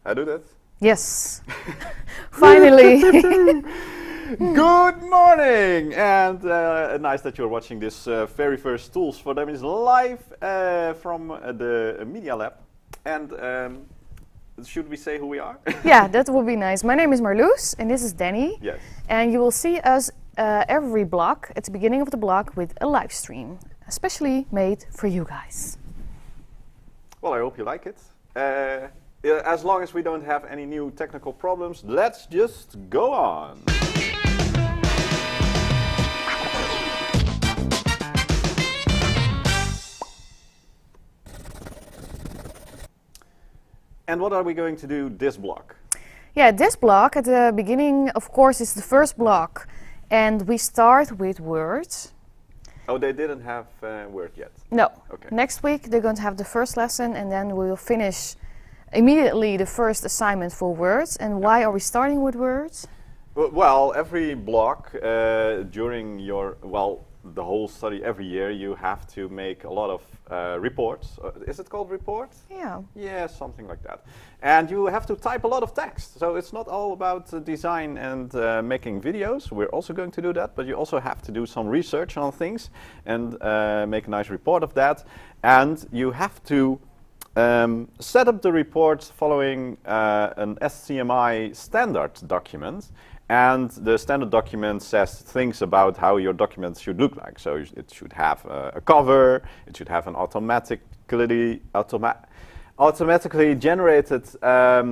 I do that? Yes. Finally. Good morning, and nice that you're watching this very first Tools for Dummies live from the Media Lab. And should we say who we are? Yeah, that would be nice. My name is Marloes, and this is Danny. Yes. And you will see us every block at the beginning of the block with a live stream, especially made for you guys. Well, I hope you like it. As long as we don't have any new technical problems, let's just go on. And what are we going to do this block? Yeah, this block at the beginning, of course, is the first block. And we start with Word. Oh, they didn't have Word yet? No. Okay. Next week they're going to have the first lesson, and then we'll finish immediately the first assignment for Word. And why are we starting with Word? Well, every block during your, the whole study every year, you have to make a lot of reports. Is it called reports? Yeah. Yeah, something like that. And you have to type a lot of text. So it's not all about design and making videos. We're also going to do that, but you also have to do some research on things and make a nice report of that. And you have to set up the report following an SCMI standard document. And the standard document says things about how your document should look like. So it should have a cover, it should have an automatically generated a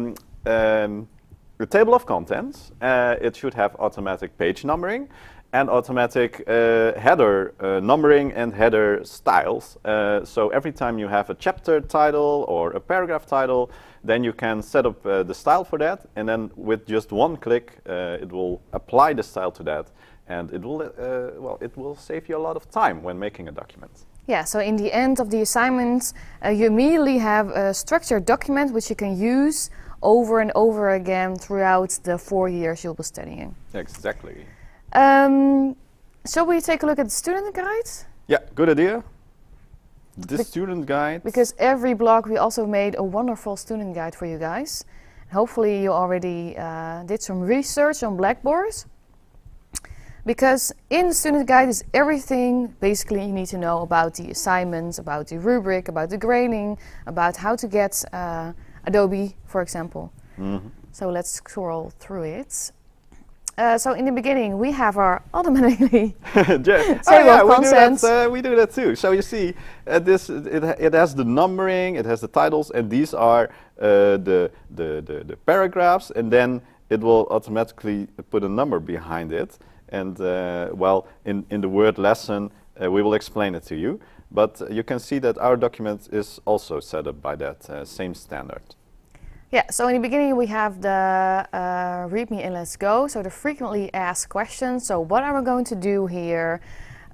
table of contents. It should have automatic page numbering and automatic header numbering and header styles. So every time you have a chapter title or a paragraph title, then you can set up the style for that, and then with just one click, it will apply the style to that, and it will save you a lot of time when making a document. Yeah, so in the end of the assignment, you immediately have a structured document which you can use over and over again throughout the 4 years you'll be studying. Exactly. Shall we take a look at the student guide? Yeah, good idea. The student guide. Because every block we also made a wonderful student guide for you guys. Hopefully you already did some research on Blackboard. Because in the student guide is everything basically you need to know about the assignments, about the rubric, about the grading, about how to get Adobe, for example. Mm-hmm. So let's scroll through it. So in the beginning we have our automatically content. We do that too. So you see, it has the numbering, it has the titles, and these are the paragraphs, and then it will automatically put a number behind it. And in the Word lesson, we will explain it to you. But you can see that our document is also set up by that same standard. Yeah, so in the beginning we have the README and Let's Go, so the frequently asked questions. So what are we going to do here?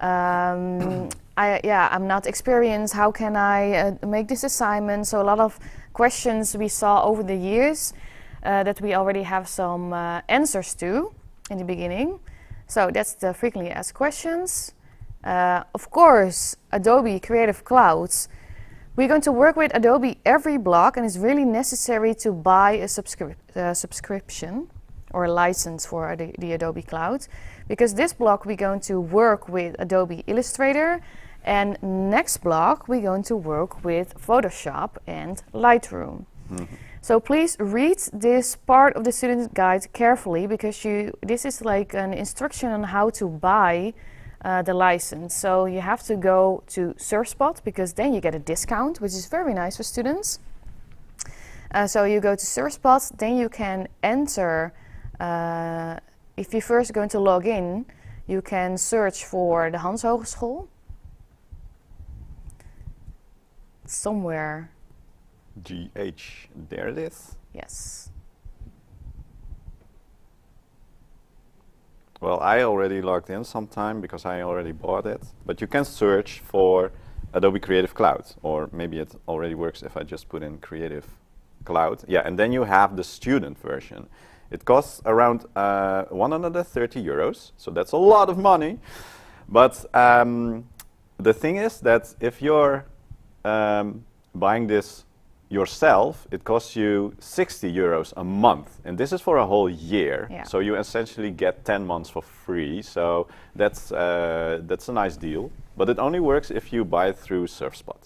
I'm not experienced, how can I make this assignment? So a lot of questions we saw over the years that we already have some answers to in the beginning. So that's the frequently asked questions. Of course, Adobe Creative Cloud. We're going to work with Adobe every block, and it's really necessary to buy a subscription or a license for the Adobe Cloud. Because this block we're going to work with Adobe Illustrator, and next block we're going to work with Photoshop and Lightroom. Mm-hmm. So please read this part of the student guide carefully, because this is like an instruction on how to buy the license. So you have to go to SurfSpot, because then you get a discount, which is very nice for students. So you go to SurfSpot, then you can enter, if you're first going to log in, you can search for the Hans Hogeschool. Somewhere. GH, there it is. Yes. Well, I already logged in sometime because I already bought it, but you can search for Adobe Creative Cloud, or maybe it already works if I just put in Creative Cloud. Yeah, and then you have the student version. It costs around 130 euros, so that's a lot of money. But the thing is that if you're buying this yourself, it costs you 60 euros a month, and this is for a whole year. Yeah. So you essentially get 10 months for free. So that's a nice deal, but it only works if you buy it through SurfSpot.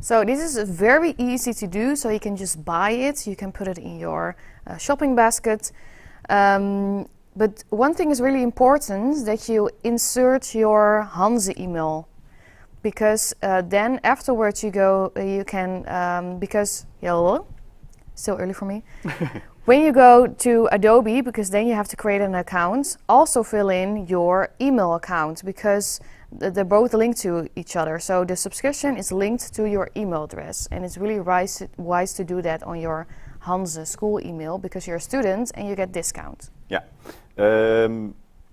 So this is very easy to do. So you can just buy it. You can put it in your shopping basket. But one thing is really important, that you insert your Hanze email. Because then afterwards you can, because, still early for me. When you go to Adobe, because then you have to create an account, also fill in your email account, because they're both linked to each other. So the subscription is linked to your email address, and it's really wise to do that on your Hanze school email, because you're a student and you get discount. Yeah.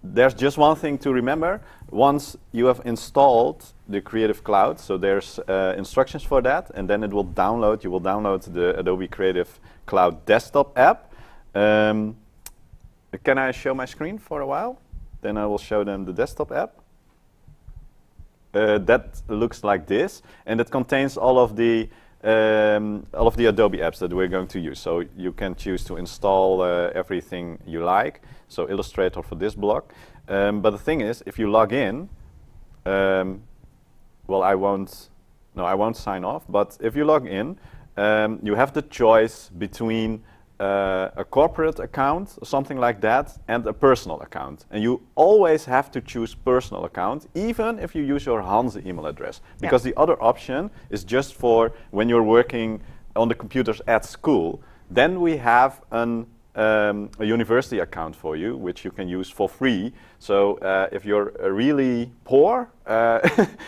There's just one thing to remember. Once you have installed the Creative Cloud, so there's instructions for that, and then it will download. You will download the Adobe Creative Cloud desktop app. Can I show my screen for a while? Then I will show them the desktop app. That looks like this, and it contains all of the Adobe apps that we're going to use. So you can choose to install everything you like. So Illustrator for this block. But the thing is, if you log in, well, I won't sign off. But if you log in, you have the choice between a corporate account, something like that, and a personal account. And you always have to choose personal account, even if you use your Hanze email address. Because the other option is just for when you're working on the computers at school. Then we have a university account for you, which you can use for free. So if you're really poor,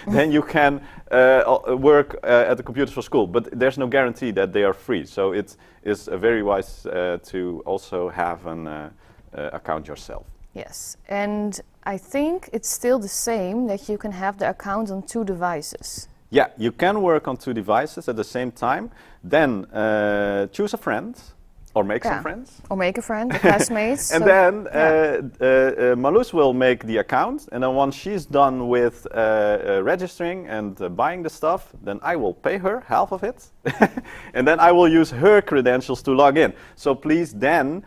then you can work at the computers for school. But there's no guarantee that they are free. So it's very wise to also have an account yourself. Yes, and I think it's still the same, that you can have the account on 2 devices. Yeah, you can work on 2 devices at the same time. Then choose a friend. Or make some friends. Or make a friend, a classmate. And then Marloes will make the account, and then once she's done with registering and buying the stuff, then I will pay her half of it, and then I will use her credentials to log in. So please then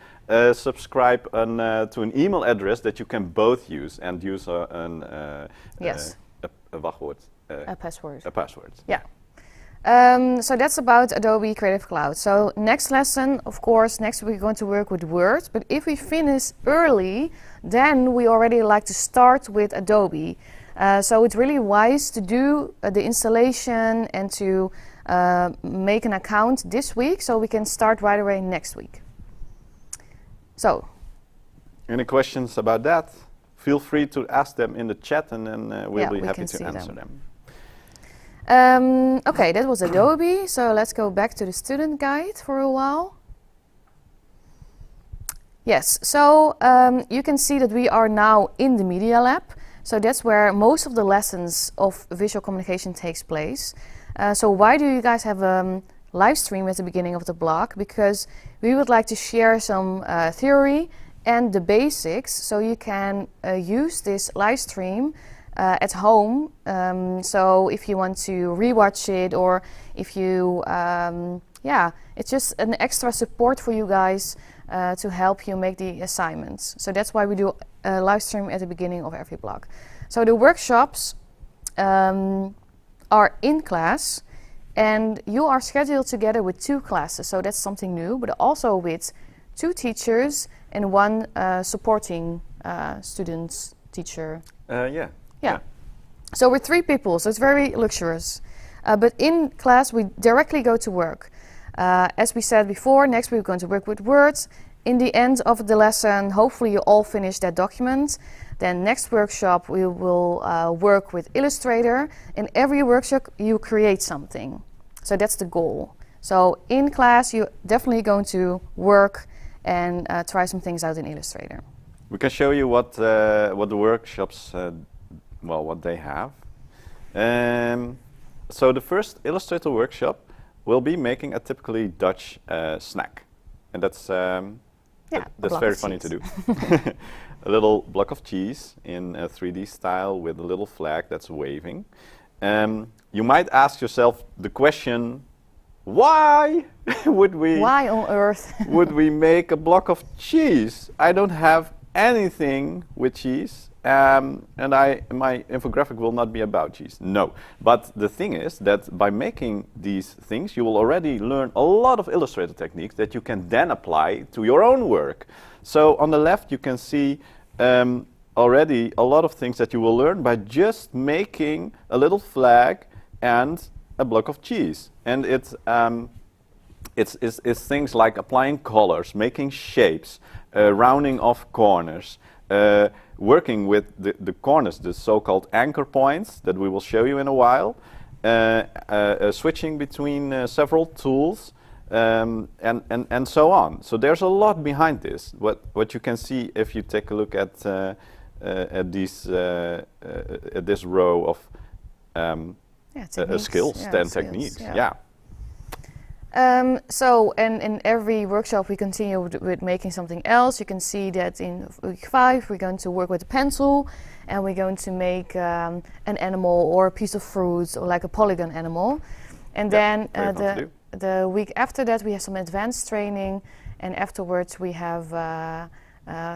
subscribe to an email address that you can both use, and use a wachtwoord. A password. A password. Yeah. So that's about Adobe Creative Cloud. So next lesson, of course, next we're going to work with Word. But if we finish early, then we already like to start with Adobe. So it's really wise to do the installation and to make an account this week, so we can start right away next week. So. Any questions about that? Feel free to ask them in the chat, and then we'll be happy to answer them. Okay, that was Adobe. So let's go back to the student guide for a while. Yes, so you can see that we are now in the Media Lab. So that's where most of the lessons of visual communication takes place. So why do you guys have a live stream at the beginning of the block? Because we would like to share some theory and the basics, so you can use this live stream at home. So if you want to rewatch it, or if you, it's just an extra support for you guys to help you make the assignments. So that's why we do a live stream at the beginning of every block. So the workshops are in class, and you are scheduled together with 2 classes. So that's something new, but also with 2 teachers and 1 supporting student teacher. Yeah. So we're 3 people, so it's very luxurious. But in class, we directly go to work. As we said before, next we're going to work with Word. In the end of the lesson, hopefully you all finish that document. Then next workshop, we will work with Illustrator. In every workshop, you create something. So that's the goal. So in class, you're definitely going to work and try some things out in Illustrator. We can show you what the workshops what they have. So the first Illustrator workshop will be making a typically Dutch snack, and that's very funny to do. A little block of cheese in a 3D style with a little flag that's waving. You might ask yourself the question, why would we? Why on earth? Would we make a block of cheese? I don't have anything with cheese, and my infographic will not be about cheese. No, but the thing is that by making these things, you will already learn a lot of Illustrator techniques that you can then apply to your own work. So on the left, you can see already a lot of things that you will learn by just making a little flag and a block of cheese, and it's things like applying colors, making shapes, rounding off corners, working with the corners, the so-called anchor points that we will show you in a while, switching between several tools, and so on. So there's a lot behind this. What you can see if you take a look at this row of skills, 10 techniques. Yeah. So, and in every workshop we continue with making something else. You can see that in week 5 we're going to work with a pencil, and we're going to make an animal or a piece of fruit, or like a polygon animal. And then the week after that we have some advanced training, and afterwards we have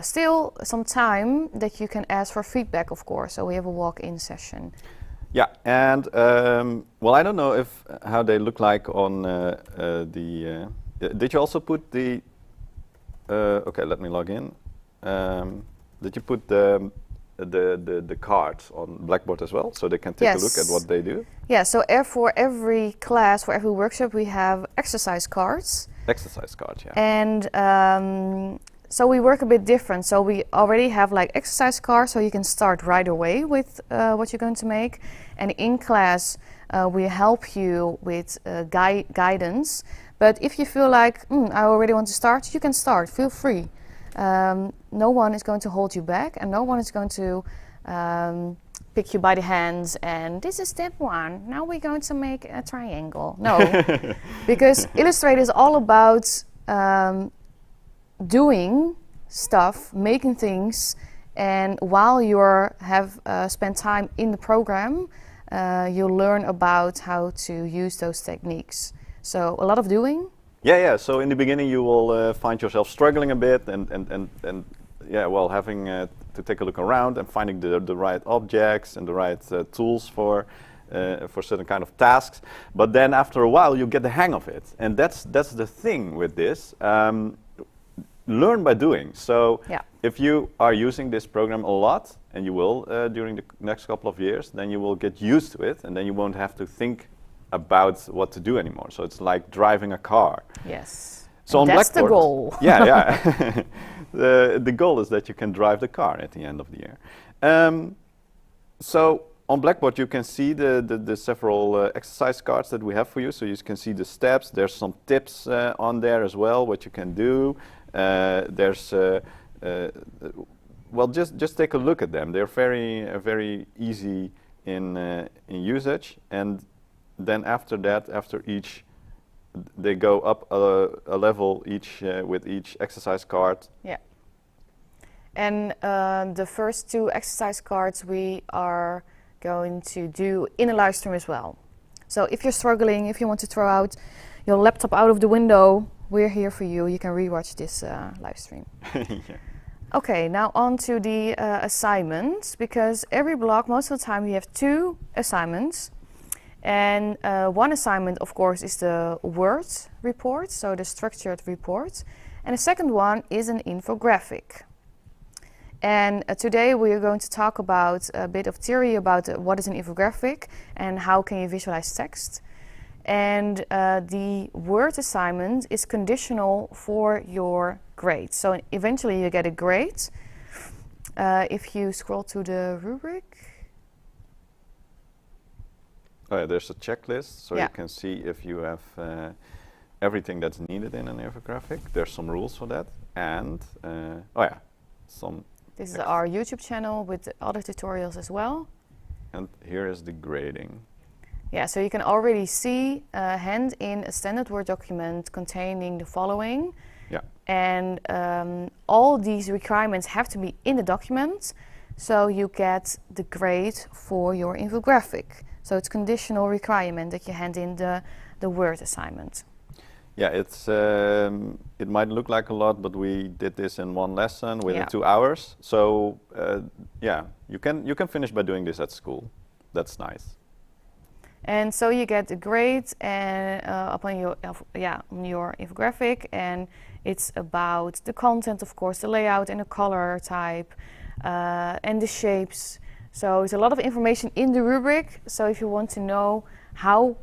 still some time that you can ask for feedback, of course. So we have a walk-in session. Yeah, and well, I don't know how they look like on did you also put the? Okay, let me log in. Did you put the cards on Blackboard as well, so they can take a look at what they do? Yeah. So for every class, for every workshop, we have exercise cards. Exercise cards, yeah. And so we work a bit different. So we already have like exercise cards, so you can start right away with what you're going to make. And in class, we help you with guidance. But if you feel like, I already want to start, you can start. Feel free. No one is going to hold you back, and no one is going to pick you by the hands and this is step 1. Now we're going to make a triangle. No, because Illustrator is all about doing stuff, making things, and while you have spent time in the program, you'll learn about how to use those techniques. So a lot of doing. Yeah. So in the beginning, you will find yourself struggling a bit, and yeah, well, having to take a look around and finding the right objects and the right tools for certain kind of tasks. But then after a while, you get the hang of it, and that's the thing with this. Learn by doing. So if you are using this program a lot, and you will during the next couple of years, then you will get used to it, and then you won't have to think about what to do anymore. So it's like driving a car. Yes. So on that's Blackboard, the goal. Yeah. The goal is that you can drive the car at the end of the year. So on Blackboard, you can see the several exercise cards that we have for you. So you can see the steps. There's some tips on there as well, what you can do. There's well, just take a look at them. They're very easy in usage, and then after that, after each, they go up a level each with each exercise card. Yeah. And the first 2 exercise cards we are going to do in a live stream as well. So if you're struggling, if you want to throw out your laptop out of the window, we're here for you. You can rewatch this live stream. Yeah. Okay, now on to the assignments, because every block, most of the time, we have 2 assignments. And one assignment, of course, is the Word report, so the structured report. And the second one is an infographic. And today we are going to talk about a bit of theory about what is an infographic and how can you visualize text. And the Word assignment is conditional for your grade. So eventually you get a grade. If you scroll to the rubric. Oh, yeah, there's a checklist, so you can see if you have everything that's needed in an infographic. There's some rules for that, and some. This is our YouTube channel with other tutorials as well. And here is the grading. Yeah, so you can already see hand in a standard Word document containing the following. Yeah. And all these requirements have to be in the document, so you get the grade for your infographic. So it's conditional requirement that you hand in the Word assignment. Yeah, it might look like a lot, but we did this in one lesson within 2 hours. So yeah, you can finish by doing this at school. That's nice. And so you get a grade and upon your infographic, and it's about the content, of course, the layout and the color type, and the shapes. So it's a lot of information in the rubric. So if you want to know how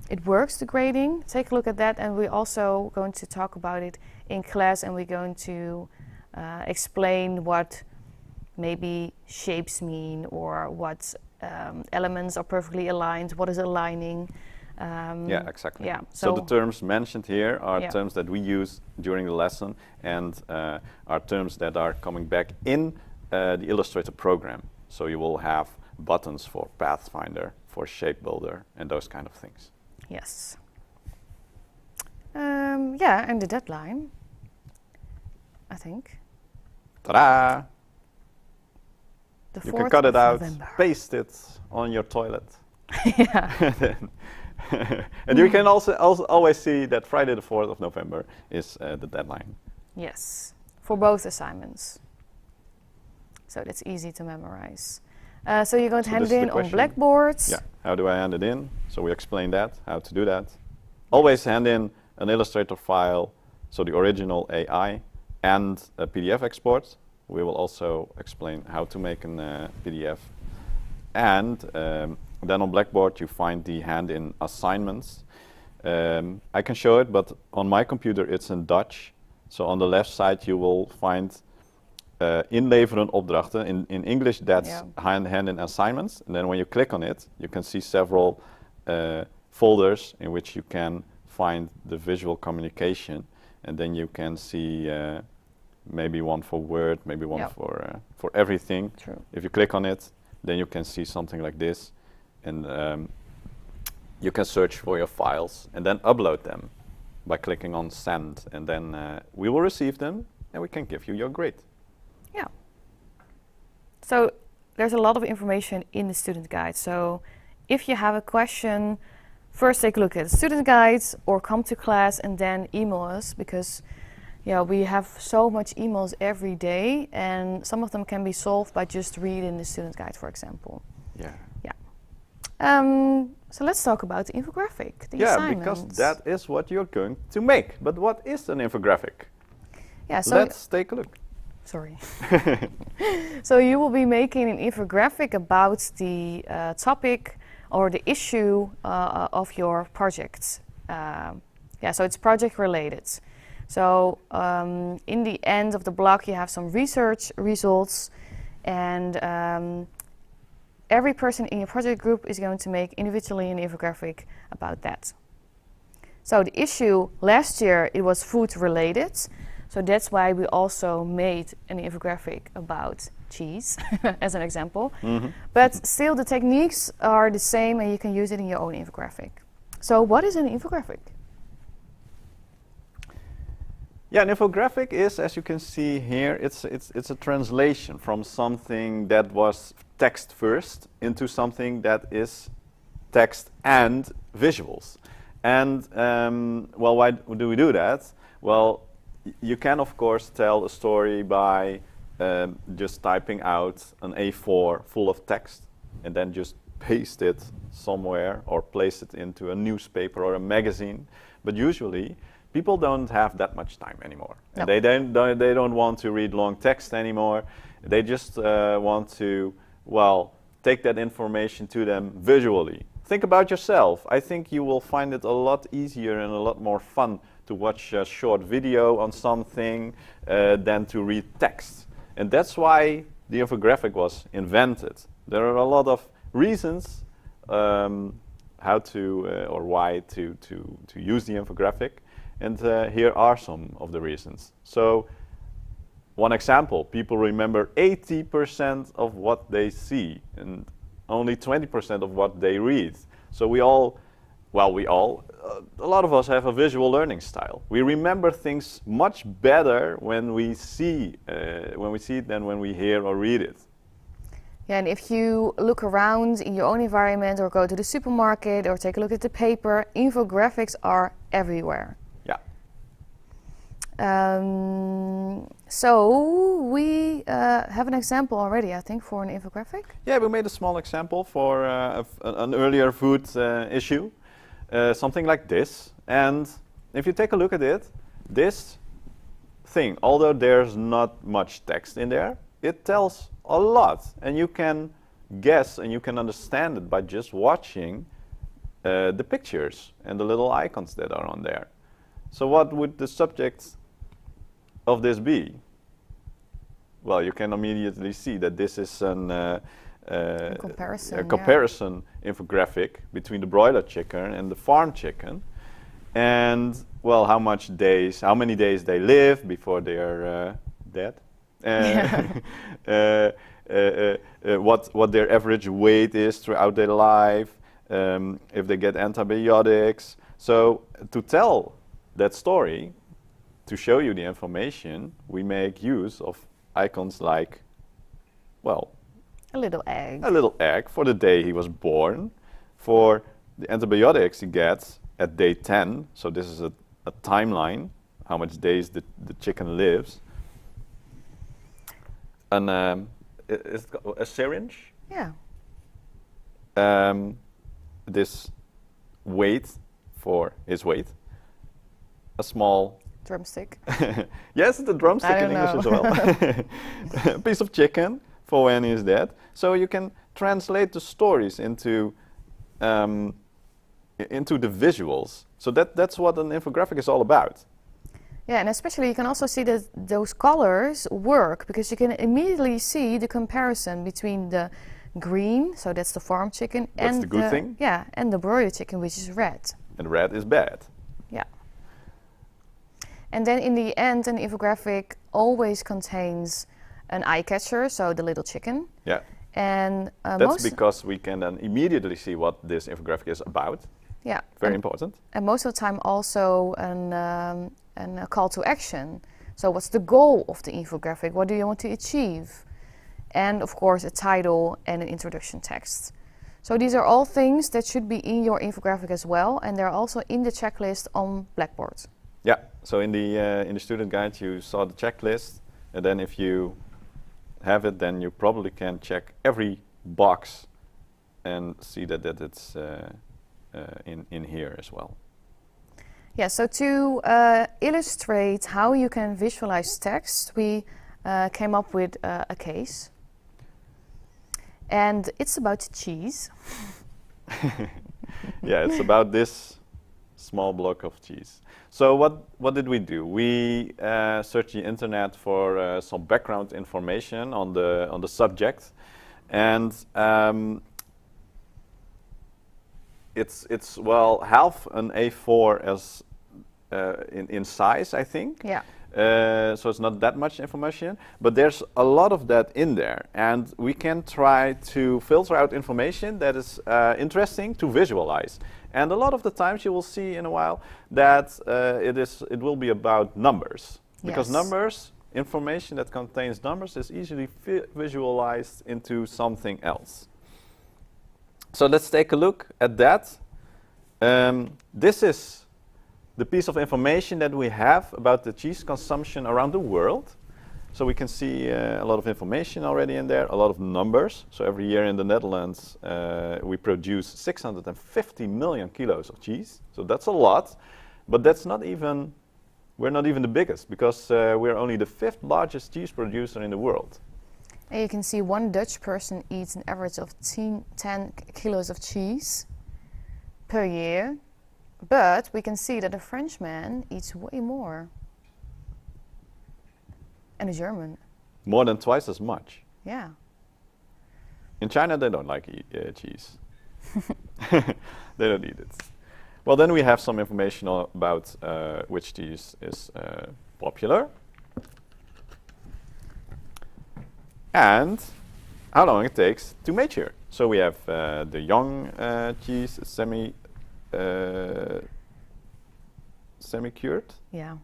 it works, the grading, take a look at that. And we're also going to talk about it in class, and we're going to explain what maybe shapes mean, or what elements are perfectly aligned, what is aligning. Yeah, exactly. Yeah, so the terms mentioned here are terms that we use during the lesson, and are terms that are coming back in the Illustrator program. So you will have buttons for Pathfinder, for Shape Builder, and those kind of things. Yes. Yeah, and the deadline, I think. Ta-da! The You 4th can cut it of out, November. paste it on your toilet. Yeah. And you can also always see that Friday the 4th of November is the deadline. Yes, for both assignments. So that's easy to memorize. So you're going to hand it in on Blackboard. Yeah, how do I hand it in? So we explained that, how to do that. Always hand in an Illustrator file, so the original AI, and a PDF export. We will also explain how to make a PDF. And then on Blackboard you find the hand-in assignments. I can show it, but on my computer it's in Dutch. So on the left side you will find inleveren opdrachten. In English that's hand-in assignments. And then when you click on it, you can see several folders in which you can find the visual communication. And then you can see maybe one for Word, maybe one for everything. True. If you click on it, then you can see something like this. And you can search for your files and then upload them by clicking on Send. And then we will receive them and we can give you your grade. Yeah. So there's a lot of information in the student guide. So if you have a question, first take a look at the student guides or come to class and then email us, because we have so much emails every day, and some of them can be solved by just reading the student guide, for example. Yeah. So let's talk about the infographic, the assignment. Because that is what you're going to make. But what is an infographic? Yeah, so let's take a look. Sorry. So you will be making an infographic about the topic or the issue of your project. So it's project related. So in the end of the block you have some research results, and every person in your project group is going to make individually an infographic about that. So the issue last year, it was food related. So that's why we also made an infographic about cheese, as an example. Mm-hmm. But still the techniques are the same and you can use it in your own infographic. So what is an infographic? Yeah, an infographic is, as you can see here, it's a translation from something that was text first into something that is text and visuals. And well, why do we do that? Well, you can of course tell a story by just typing out an A4 full of text and then just paste it somewhere or place it into a newspaper or a magazine. But usually people don't have that much time anymore. No. And they don't want to read long text anymore. They just want to, well, take that information to them visually. Think about yourself. I think you will find it a lot easier and a lot more fun to watch a short video on something than to read text. And that's why the infographic was invented. There are a lot of reasons how to or why to use the infographic. And here are some of the reasons. So one example, people remember 80% of what they see and only 20% of what they read. So a lot of us have a visual learning style. We remember things much better when we see it than when we hear or read it. Yeah, and if you look around in your own environment or go to the supermarket or take a look at the paper, infographics are everywhere. Yeah. So we have an example already, I think, for an infographic. Yeah, we made a small example for an earlier food issue, something like this. And if you take a look at it, this thing, although there's not much text in there, it tells a lot, and you can guess and you can understand it by just watching the pictures and the little icons that are on there. So what would the subject of this be? Well, you can immediately see that this is a comparison infographic between the broiler chicken and the farm chicken, and well, how many days they live before they are dead. What their average weight is throughout their life, if they get antibiotics. So to tell that story, to show you the information, we make use of icons like, well, a little egg. A little egg for the day he was born, for the antibiotics he gets at day 10. So this is a timeline, how much days the chicken lives. And it's a syringe. Yeah. This weight for his weight. A small drumstick. Yes, the drumstick in English as well. A piece of chicken for when he's dead. So you can translate the stories into the visuals. So that's what an infographic is all about. Yeah, and especially you can also see that those colors work because you can immediately see the comparison between the green, so that's the farm chicken, that's and the good thing. Yeah, and the broiler chicken, which is red. And red is bad. Yeah. And then in the end, an infographic always contains an eye catcher, so the little chicken. Yeah. And that's because we can then immediately see what this infographic is about. Yeah. Very important. And most of the time also a call to action. So what's the goal of the infographic? What do you want to achieve? And of course a title and an introduction text. So these are all things that should be in your infographic as well, and they're also in the checklist on Blackboard. Yeah, so in the student guide you saw the checklist, and then if you have it, then you probably can check every box and see that it's in here as well. Yeah, so to illustrate how you can visualize text, we came up with a case. And it's about cheese. Yeah, it's about this small block of cheese. So what did we do? We searched the internet for some background information on the subject, and it's well half an A4 as in size, I think. Yeah. So it's not that much information, but there's a lot of that in there, and we can try to filter out information that is interesting to visualize. And a lot of the times you will see in a while that it will be about numbers, because numbers, information that contains numbers, is easily visualized into something else. So let's take a look at that. This is the piece of information that we have about the cheese consumption around the world. So we can see a lot of information already in there, a lot of numbers. So every year in the Netherlands we produce 650 million kilos of cheese. So that's a lot, but we're not even the biggest, because we're only the 5th largest cheese producer in the world. And you can see one Dutch person eats an average of 10 kilos of cheese per year. But we can see that a Frenchman eats way more. And a German. More than twice as much. Yeah. In China they don't like cheese. They don't eat it. Well, then we have some information about which cheese is popular. And how long it takes to mature. So we have the young cheese, semi-cured. Yeah.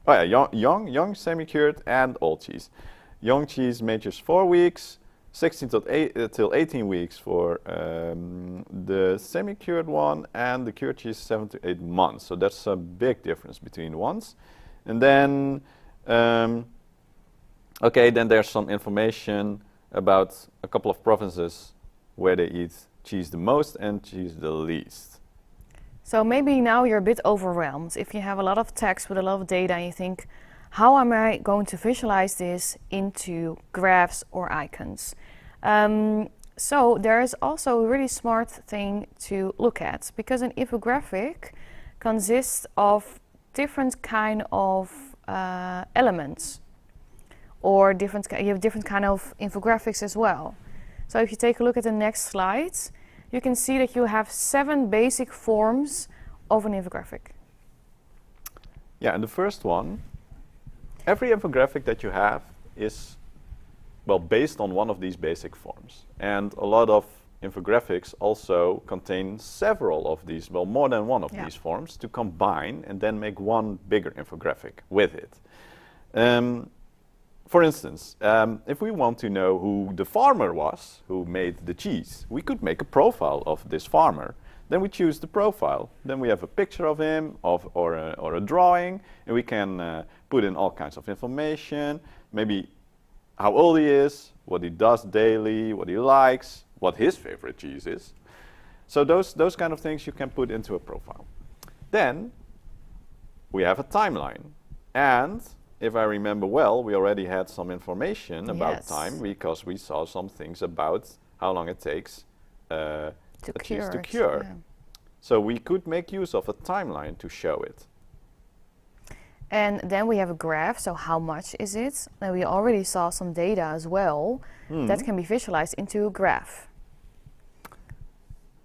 Oh yeah, young semi-cured and old cheese. Young cheese matures 4 weeks, 16 till 18 weeks for the semi-cured one, and the cured cheese 7 to 8 months. So that's a big difference between the ones. And then, okay, then there's some information about a couple of provinces where they eat cheese the most and cheese the least. So maybe now you're a bit overwhelmed. If you have a lot of text with a lot of data and you think, how am I going to visualize this into graphs or icons? So there is also a really smart thing to look at, because an infographic consists of different kind of elements, or you have different kind of infographics as well. So if you take a look at the next slide, you can see that you have 7 basic forms of an infographic. Yeah, and the first one, every infographic that you have is, well, based on one of these basic forms. And a lot of infographics also contain several of these, well, more than one of these forms to combine and then make one bigger infographic with it. For instance, if we want to know who the farmer was who made the cheese, we could make a profile of this farmer. Then we choose the profile. Then we have a picture of him or a drawing, and we can put in all kinds of information, maybe how old he is, what he does daily, what he likes, what his favorite cheese is. So those kind of things you can put into a profile. Then we have a timeline. And if I remember well, we already had some information about time, because we saw some things about how long it takes a cheese to cure. Yeah. So we could make use of a timeline to show it. And then we have a graph, so how much is it? And we already saw some data as well that can be visualized into a graph.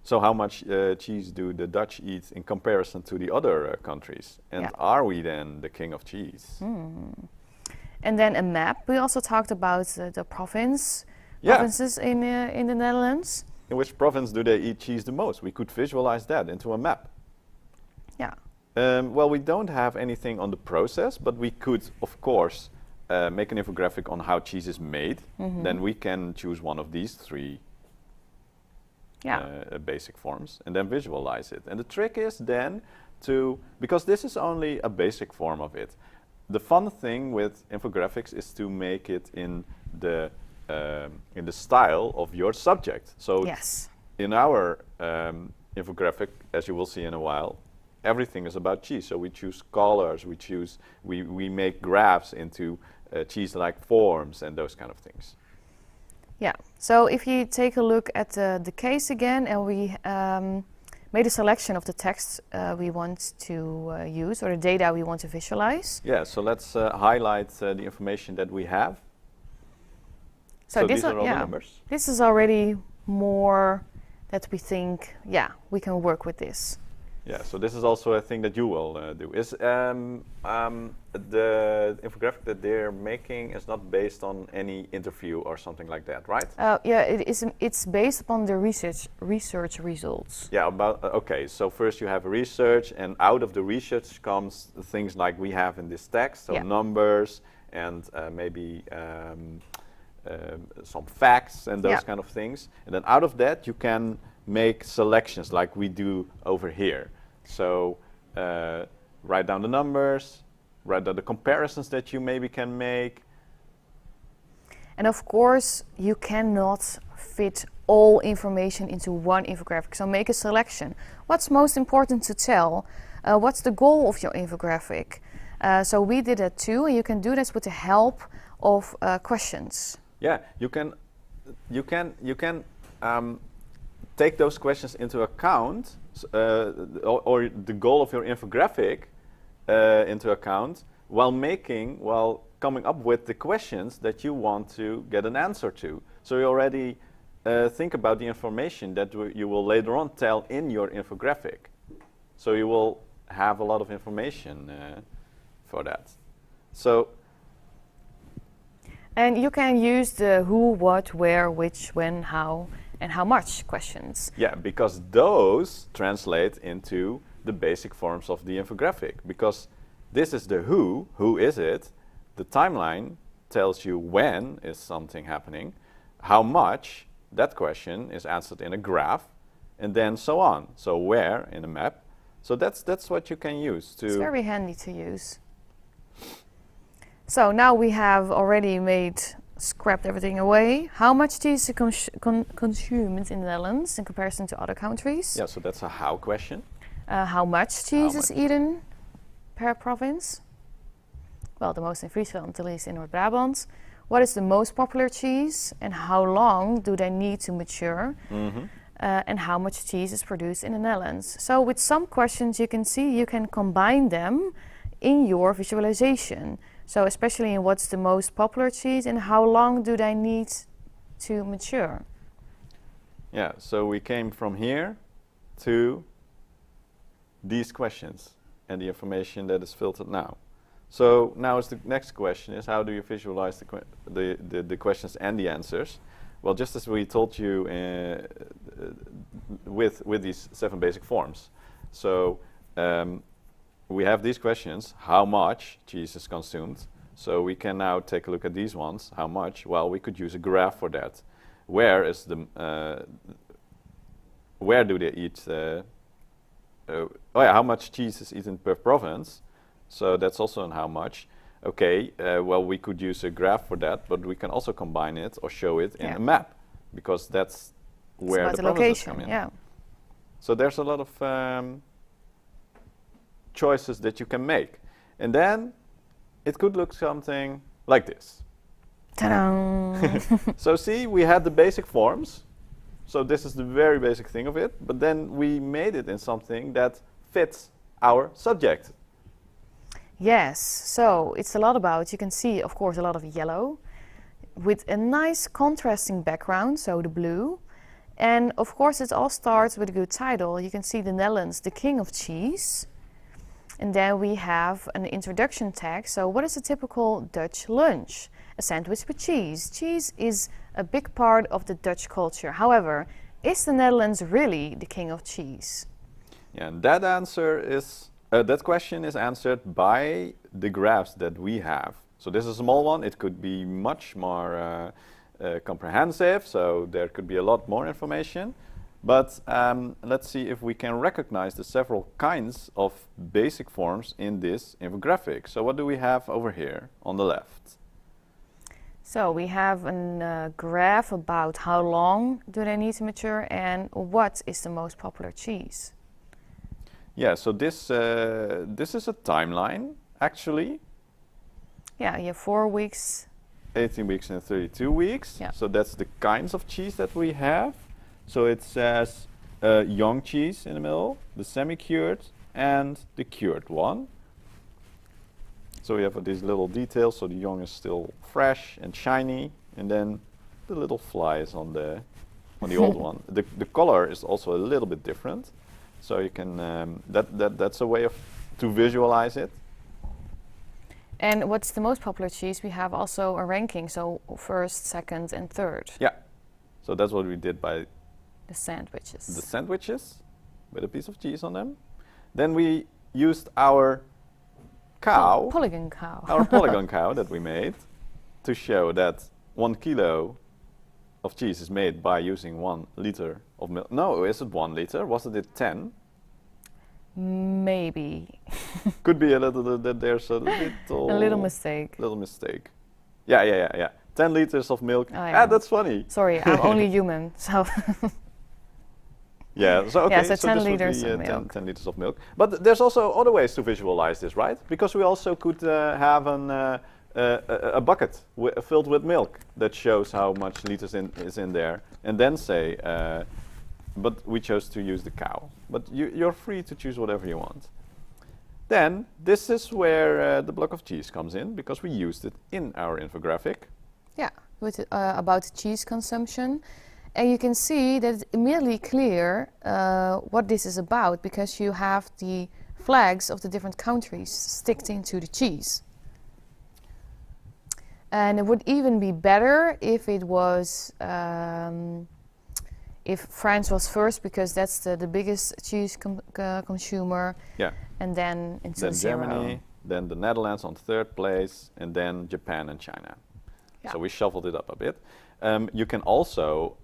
So how much cheese do the Dutch eat in comparison to the other countries? And are we then the king of cheese? And then a map. We also talked about the provinces in the Netherlands. In which province do they eat cheese the most? We could visualize that into a map. Yeah. Well, we don't have anything on the process, but we could, of course, make an infographic on how cheese is made. Then we can choose one of these 3 basic forms and then visualize it. And the trick is then because this is only a basic form of it, the fun thing with infographics is to make it in the style of your subject. So in our infographic, as you will see in a while, everything is about cheese. So we choose colors, we make graphs into cheese-like forms and those kind of things. Yeah, so if you take a look at the case again, and we made a selection of the text we want to use, or the data we want to visualize. Yeah, so let's highlight the information that we have. So these are all the numbers. This is already more that we think, we can work with this. Yeah, so this is also a thing that you will do. Is the infographic that they're making is not based on any interview or something like that, right? Yeah, it is. It's based upon the research results. Yeah, okay. So first you have research, and out of the research comes things like we have in this text, so numbers and maybe some facts and those kind of things. And then out of that you can make selections like we do over here. So write down the numbers, write down the comparisons that you maybe can make. And of course, you cannot fit all information into one infographic. So make a selection. What's most important to tell? What's the goal of your infographic? So we did that too, and you can do this with the help of questions. Yeah, you can take those questions into account, or the goal of your infographic into account, while coming up with the questions that you want to get an answer to. So you already think about the information that you will later on tell in your infographic. So you will have a lot of information for that. So. And you can use the who, what, where, which, when, how, and how much questions. Yeah, because those translate into the basic forms of the infographic. Because this is the who is it? The timeline tells you when is something happening. how much, that question is answered in a graph, and then so on. So where in a map. So that's what you can use to... It's very handy to use. So now we have already scrapped everything away. How much cheese is consumed in the Netherlands in comparison to other countries? Yeah, so that's a how question. How much cheese is eaten per province? Well, the most in Friesland, at least in North Brabant. What is the most popular cheese and how long do they need to mature? And how much cheese is produced in the Netherlands? So with some questions you can see you can combine them in your visualization. So especially in what's the most popular cheese and how long do they need to mature? Yeah, so we came from here to these questions and the information that is filtered now. So now the next question is, how do you visualize the questions and the answers? Well, just as we told you with these 7 basic forms. So we have these questions, how much cheese is consumed? So we can now take a look at these ones, how much? Well, we could use a graph for that. Where do they eat? How much cheese is eaten per province? So that's also on how much. Okay, well, we could use a graph for that, but we can also combine it or show it in a map, because that's where the provinces come in. Yeah. So there's a lot of choices that you can make. And then it could look something like this. Ta-da! So see, we had the basic forms. So this is the very basic thing of it. But then we made it in something that fits our subject. Yes, so it's a lot about, you can see, of course, a lot of yellow with a nice contrasting background, so the blue. And of course, it all starts with a good title. You can see the Netherlands, the king of cheese. And then we have an introduction tag. So what is a typical Dutch lunch? A sandwich with cheese. Cheese is a big part of the Dutch culture. However, is the Netherlands really the king of cheese? Yeah, and that answer is... that question is answered by the graphs that we have. So this is a small one. It could be much more comprehensive, so there could be a lot more information. But let's see if we can recognize the several kinds of basic forms in this infographic. So what do we have over here on the left? So we have a graph about how long do they need to mature and what is the most popular cheese. Yeah, so this is a timeline, actually. Yeah, you have 4 weeks. 18 weeks and 32 weeks. Yeah. So that's the kinds of cheese that we have. So it says young cheese in the middle, the semi-cured, and the cured one. So we have these little details. So the young is still fresh and shiny, and then the little fly is on the old one. The color is also a little bit different. So you can that's a way to visualize it. And what's the most popular cheese? We have also a ranking, so first, second, and third. Yeah. So that's what we did by the sandwiches. The sandwiches with a piece of cheese on them. Then we used our cow, polygon cow, our polygon cow that we made, to show that 1 kilo of cheese is made by using 1 liter of milk. No, is it 1 liter? Wasn't it 10? Maybe. Could be a little, there's a little... a little mistake. Little mistake. Yeah. 10 liters of milk. Oh, yeah. That's funny. Sorry, I'm only human, so... Yeah, so okay, yeah, so 10 this liters would of be, milk. 10 liters of milk. But there's also other ways to visualize this, right? Because we also could have a bucket filled with milk that shows how much liters is in there, and then say, but we chose to use the cow. But you're free to choose whatever you want. Then this is where the block of cheese comes in, because we used it in our infographic. Yeah, with about cheese consumption. And you can see that it's immediately clear what this is about, because you have the flags of the different countries sticked into the cheese. And it would even be better if it was, if France was first, because that's the biggest cheese consumer. Yeah. And then into then zero. Germany, then the Netherlands on 3rd place, and then Japan and China. Yeah. So we shuffled it up a bit. you can also,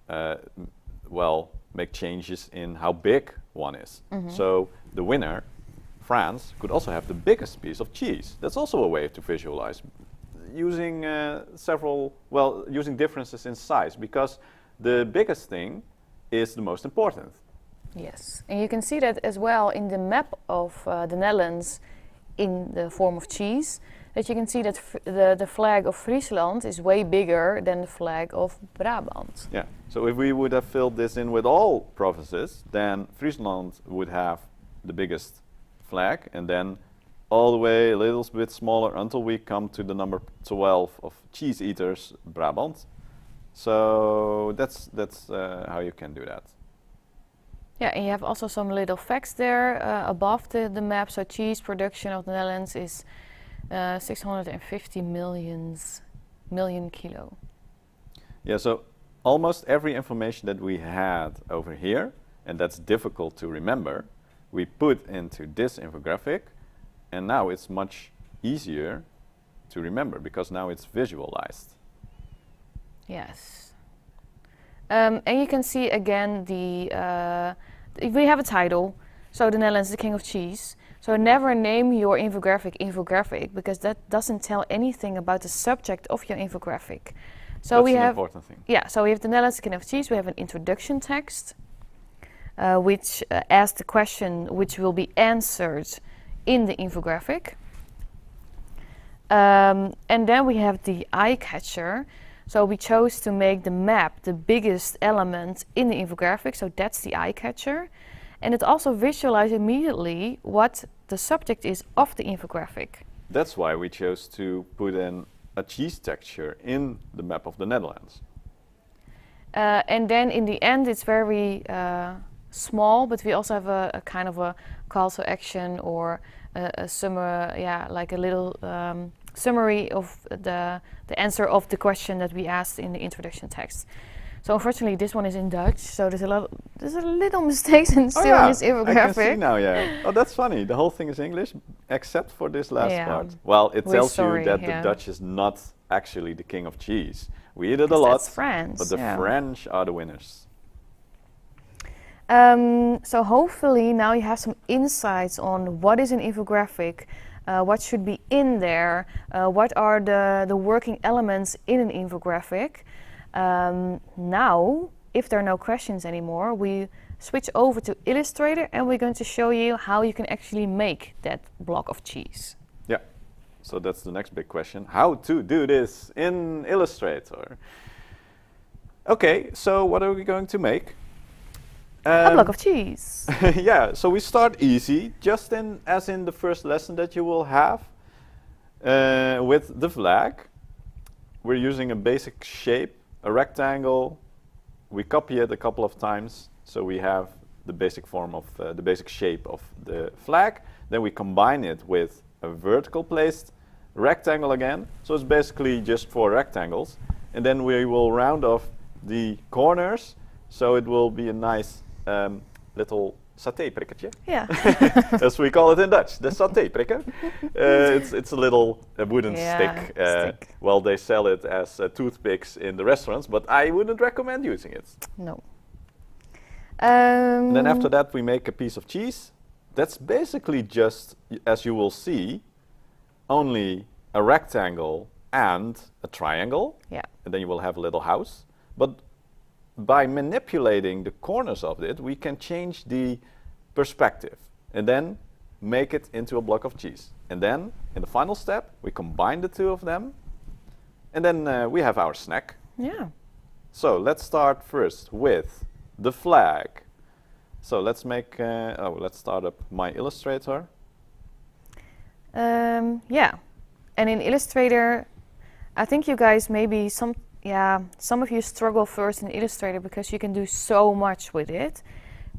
well, make changes in how big one is. So the winner, France, could also have the biggest piece of cheese. That's also a way to visualize using using differences in size, because the biggest thing is the most important. Yes, and you can see that as well in the map of the Netherlands in the form of cheese, that you can see that the flag of Friesland is way bigger than the flag of Brabant. Yeah, so if we would have filled this in with all provinces, then Friesland would have the biggest flag, and then all the way a little bit smaller until we come to the number 12 of cheese eaters, Brabant. So that's how you can do that. Yeah, and you have also some little facts there above the map. So cheese production of the Netherlands is 650 million kilo. Yeah, so almost every information that we had over here, and that's difficult to remember, we put into this infographic, and now it's much easier to remember because now it's visualized. Yes. And you can see again we have a title, so the Netherlands is the king of cheese. So never name your infographic because that doesn't tell anything about the subject of your infographic. So That's we an have important thing. Yeah, so we have the Netherlands king of cheese. We have an introduction text, which asks the question which will be answered in the infographic. And then we have the eye catcher. So we chose to make the map the biggest element in the infographic, so that's the eye catcher. And it also visualizes immediately what the subject is of the infographic. That's why we chose to put in a cheese texture in the map of the Netherlands. And then in the end it's very small, but we also have a kind of a call to action or a summary, like a little summary of the answer of the question that we asked in the introduction text. So unfortunately this one is in Dutch, so there's a little mistakes in still in this infographic. I can see now, yeah. Oh, that's funny. The whole thing is English except for this last part. Well, it tells you that the Dutch is not actually the king of cheese. We eat it a lot, that's France, but the French are the winners. So hopefully now you have some insights on what is an infographic, what should be in there, what are the working elements in an infographic. Now, if there are no questions anymore, we switch over to Illustrator and we're going to show you how you can actually make that block of cheese. Yeah, so that's the next big question, how to do this in Illustrator. Okay, so what are we going to make? A block of cheese. Yeah, so we start easy, just as in the first lesson that you will have with the flag. We're using a basic shape, a rectangle. We copy it a couple of times, so we have the basic form of the basic shape of the flag. Then we combine it with a vertical placed rectangle again. So it's basically just 4 rectangles. And then we will round off the corners, so it will be a nice little saté-prikkertje. Yeah. As we call it in Dutch, the saté-prikker. It's a little wooden stick. Well, they sell it as toothpicks in the restaurants, but I wouldn't recommend using it. No. And then after that, we make a piece of cheese. That's basically just, as you will see, only a rectangle and a triangle. Yeah. And then you will have a little house. But by manipulating the corners of it, we can change the perspective and then make it into a block of cheese. And then, in the final step, we combine the two of them, and then we have our snack. Yeah. So let's start first with the flag. So let's make, let's start up my Illustrator. Yeah, and in Illustrator, I think you guys maybe some of you struggle first in Illustrator because you can do so much with it.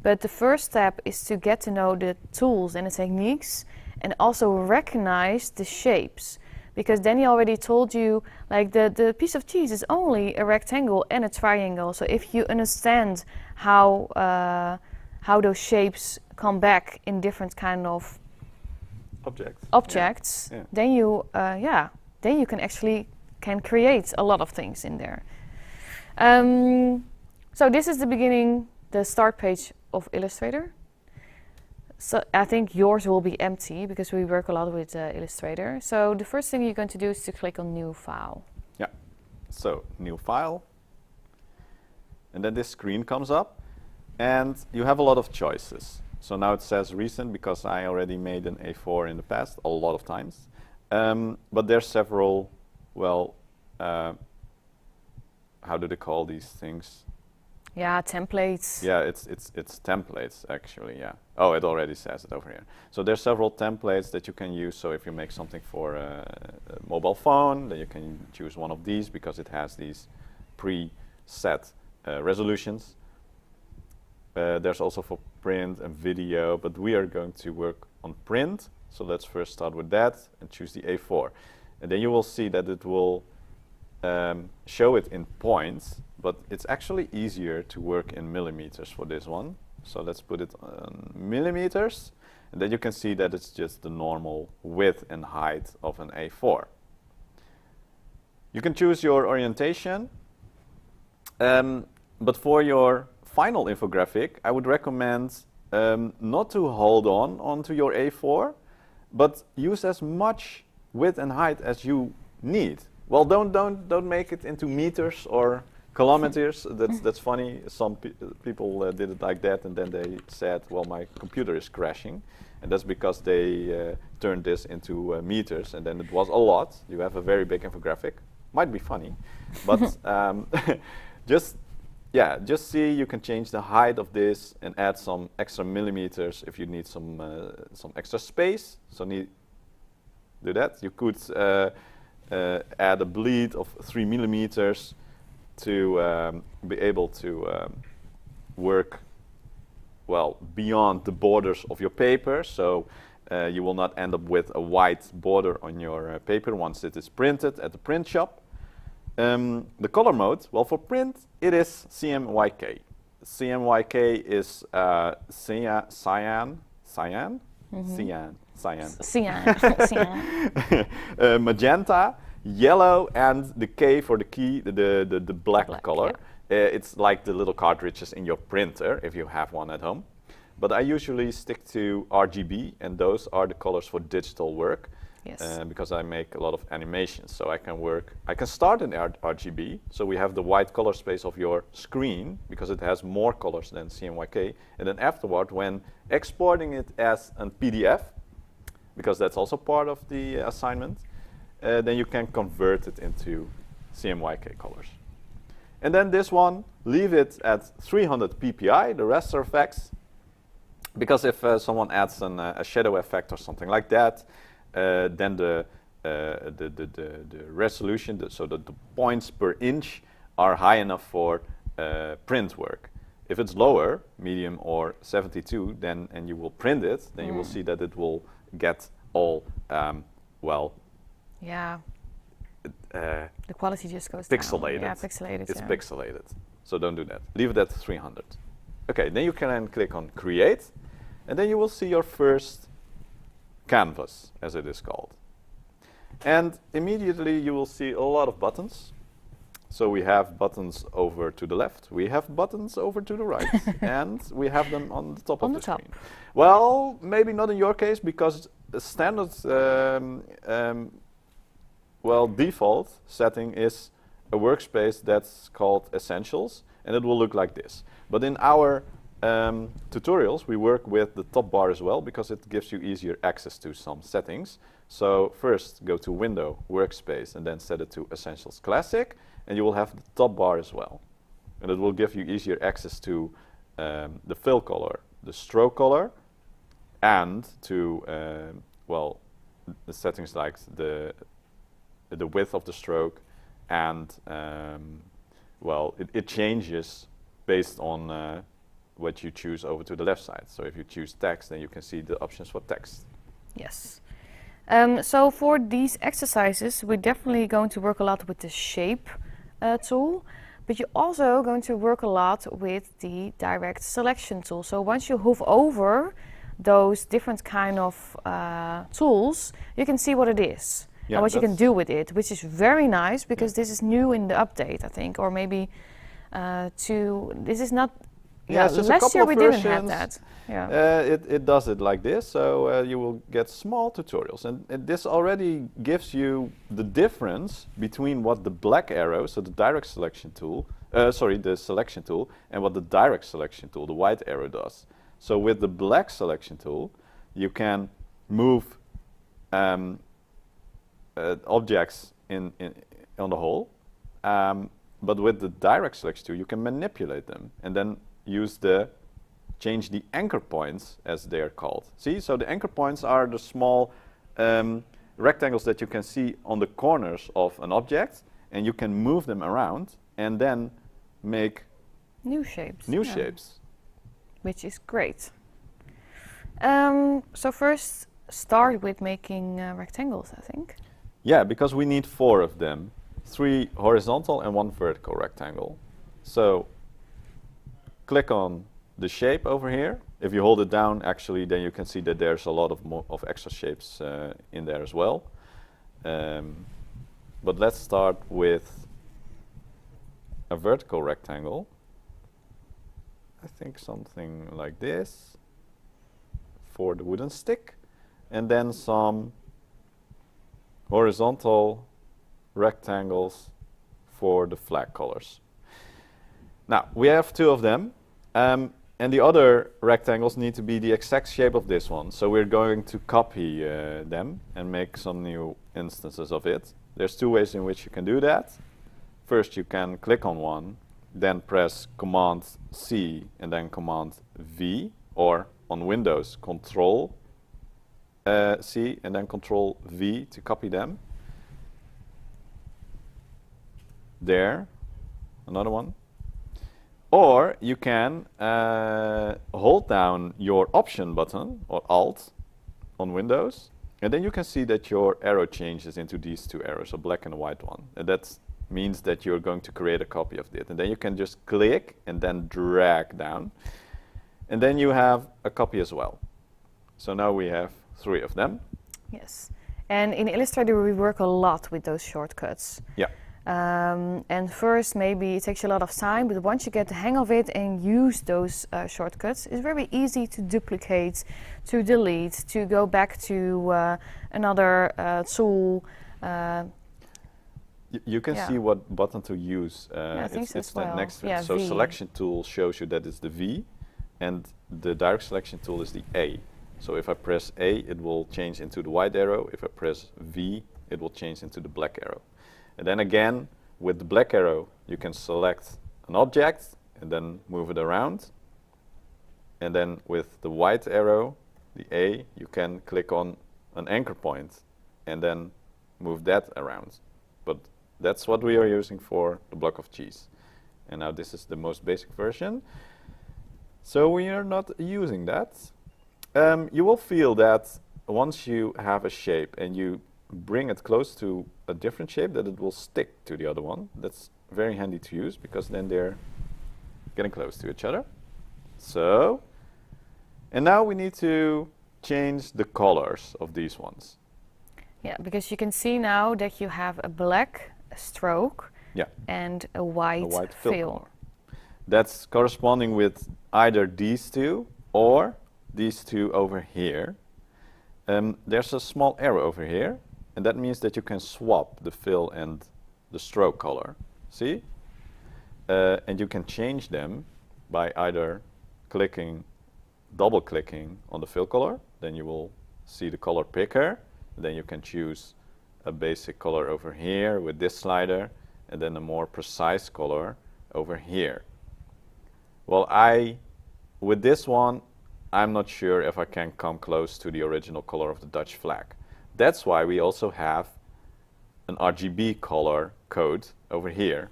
But the first step is to get to know the tools and the techniques and also recognize the shapes. Because Danny already told you, like the piece of cheese is only a rectangle and a triangle. So if you understand how those shapes come back in different kind of objects, yeah. Then you can actually create a lot of things in there. So this is the beginning, the start page of Illustrator. So I think yours will be empty because we work a lot with Illustrator. So the first thing you're going to do is to click on New File. Yeah. So New File. And then this screen comes up. And you have a lot of choices. So now it says recent because I already made an A4 in the past a lot of times. But there's several, well, how do they call these things? Yeah, templates. Yeah, it's templates actually, yeah. Oh, it already says it over here. So there's several templates that you can use. So if you make something for a mobile phone, then you can choose one of these because it has these pre-set resolutions. There's also for print and video, but we are going to work on print. So let's first start with that and choose the A4. And then you will see that it will show it in points, but it's actually easier to work in millimeters for this one. So let's put it on millimeters, and then you can see that it's just the normal width and height of an A4. You can choose your orientation, but for your final infographic, I would recommend not to hold on onto your A4, but use as much width and height as you need. Well, don't make it into meters or kilometers. That's funny. Some people did it like that, and then they said, "Well, my computer is crashing," and that's because they turned this into meters, and then it was a lot. You have a very big infographic. Might be funny, but just see you can change the height of this and add some extra millimeters if you need some extra space. So do that. You could add a bleed of 3 millimeters to be able to work well beyond the borders of your paper. So you will not end up with a white border on your paper once it is printed at the print shop. The color mode, well, for print, it is CMYK. CMYK is cyan, magenta, yellow, and the K for the key, the black color. Yeah. It's like the little cartridges in your printer, if you have one at home. But I usually stick to RGB, and those are the colors for digital work. Yes. Because I make a lot of animations, so I can start in RGB, so we have the white color space of your screen, because it has more colors than CMYK, and then afterward, when exporting it as a PDF, because that's also part of the assignment, then you can convert it into CMYK colors. And then this one, leave it at 300 ppi, the raster effects, because if someone adds a shadow effect or something like that, then the resolution, so the points per inch are high enough for print work. If it's lower, medium or 72, then and you will print it, then you will see that it will get all well. Yeah. The quality just goes pixelated. down. Yeah, pixelated. It's pixelated. So don't do that. Leave it at 300. Okay, then you can then click on Create, and then you will see your first canvas, as it is called. And immediately you will see a lot of buttons. So we have buttons over to the left, we have buttons over to the right, and we have them on the top of the screen. Well, maybe not in your case, because the standard default setting is a workspace that's called Essentials, and it will look like this. But in our tutorials, we work with the top bar as well, because it gives you easier access to some settings. So first go to Window, Workspace, and then set it to Essentials Classic, and you will have the top bar as well. And it will give you easier access to the fill color, the stroke color, and to the settings like the width of the stroke, and it changes based on what you choose over to the left side. So if you choose text, then you can see the options for text. Yes. So for these exercises, we're definitely going to work a lot with the shape tool, but you're also going to work a lot with the direct selection tool. So once you hover over those different kind of tools, you can see what it is. Yeah, and what you can do with it, which is very nice, because this is new in the update, I think, or maybe This is not. Yes, there's a last couple year of we versions. didn't have that. Yeah. It does it like this, so you will get small tutorials, and this already gives you the difference between what the black arrow, so the direct selection tool, the selection tool, and what the direct selection tool, the white arrow, does. So with the black selection tool, you can move objects on the whole, but with the direct selection tool, you can manipulate them and then change the anchor points, as they are called. See, so the anchor points are the small rectangles that you can see on the corners of an object, and you can move them around and then make new shapes. Shapes. Which is great. So first, start with making rectangles, I think. Yeah, because we need 4 of them. 3 horizontal and 1 vertical rectangle. So click on the shape over here. If you hold it down, actually, then you can see that there's a lot of extra shapes in there as well. But let's start with a vertical rectangle. I think something like this for the wooden stick, and then some horizontal rectangles for the flag colors. Now, we have 2 of them, and the other rectangles need to be the exact shape of this one. So we're going to copy them and make some new instances of it. There's 2 ways in which you can do that. First, you can click on one, then press Command C and then Command V, or on Windows, Control C and then Control V to copy them. There, another one. Or you can hold down your Option button, or Alt, on Windows, and then you can see that your arrow changes into these 2 arrows, a black and a white one. And that means that you're going to create a copy of it. And then you can just click and then drag down. And then you have a copy as well. So now we have 3 of them. Yes. And in Illustrator, we work a lot with those shortcuts. Yeah. And first, maybe it takes you a lot of time, but once you get the hang of it and use those shortcuts, it's very easy to duplicate, to delete, to go back to another tool. You can see what button to use. It's next to it. Yeah, so V. Selection tool shows you that it's the V, and the direct selection tool is the A. So if I press A, it will change into the white arrow. If I press V, it will change into the black arrow. And then again, with the black arrow, you can select an object and then move it around. And then with the white arrow, the A, you can click on an anchor point and then move that around. But that's what we are using for the block of cheese. And now this is the most basic version. So we are not using that. You will feel that once you have a shape and you bring it close to a different shape, that it will stick to the other one. That's very handy to use because then they're getting close to each other. So, and now we need to change the colors of these ones. Yeah, because you can see now that you have a black stroke and a white fill. Color. That's corresponding with either these 2 or these 2 over here. There's a small arrow over here, and that means that you can swap the fill and the stroke color. See? And you can change them by either double clicking on the fill color, then you will see the color picker. Then you can choose a basic color over here with this slider, and then a more precise color over here. Well, with this one, I'm not sure if I can come close to the original color of the Dutch flag. That's why we also have an RGB color code over here.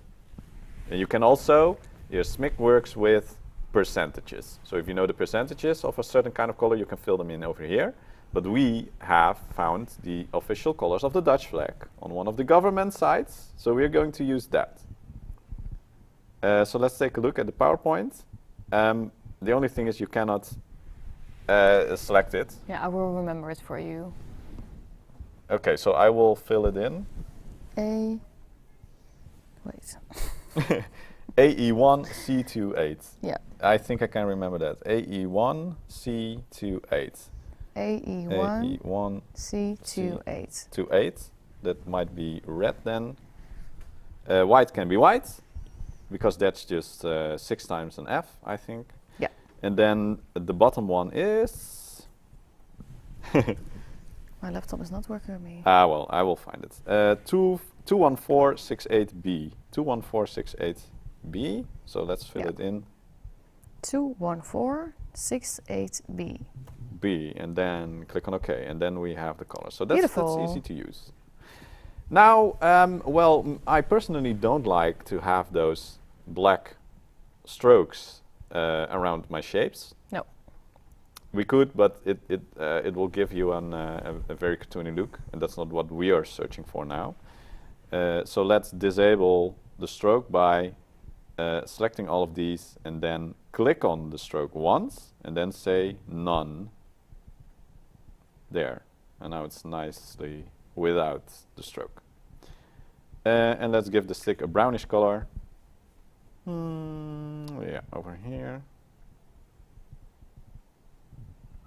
And you can also, SMIC works with percentages. So if you know the percentages of a certain kind of color, you can fill them in over here. But we have found the official colors of the Dutch flag on one of the government sites, so we're going to use that. So let's take a look at the PowerPoint. The only thing is you cannot select it. Yeah, I will remember it for you. Okay, so I will fill it in. Wait. AE1C28. Yeah. I think I can remember that. AE1C28. AE1 C28. 28. That might be red then. White can be white, because that's just 6 times an F, I think. Yeah. And then the bottom one is... My laptop is not working with me. Well, I will find it. 21468B. 21468B. So let's fill it in. 21468B. B, and then click on OK, and then we have the color. So that's easy to use. Now, well, I personally don't like to have those black strokes around my shapes. No. We could, but it will give you a very cartoony look, and that's not what we are searching for now. So let's disable the stroke by selecting all of these, and then click on the stroke once, and then say none. There, and now it's nicely without the stroke. And let's give the stick a brownish color. Yeah, over here.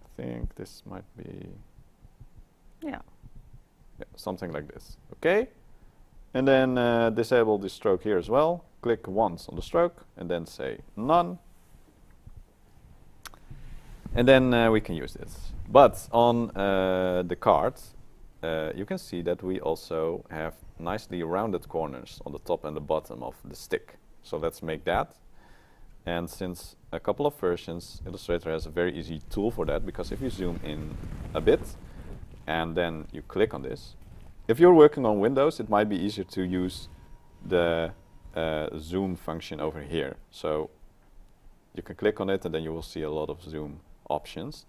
I think this might be... Yeah. Something like this. Okay? And then disable the stroke here as well. Click once on the stroke, and then say none. And then we can use this. But on the card, you can see that we also have nicely rounded corners on the top and the bottom of the stick. So let's make that. And since a couple of versions, Illustrator has a very easy tool for that, because if you zoom in a bit and then you click on this, if you're working on Windows, it might be easier to use the zoom function over here. So you can click on it, and then you will see a lot of zoom options.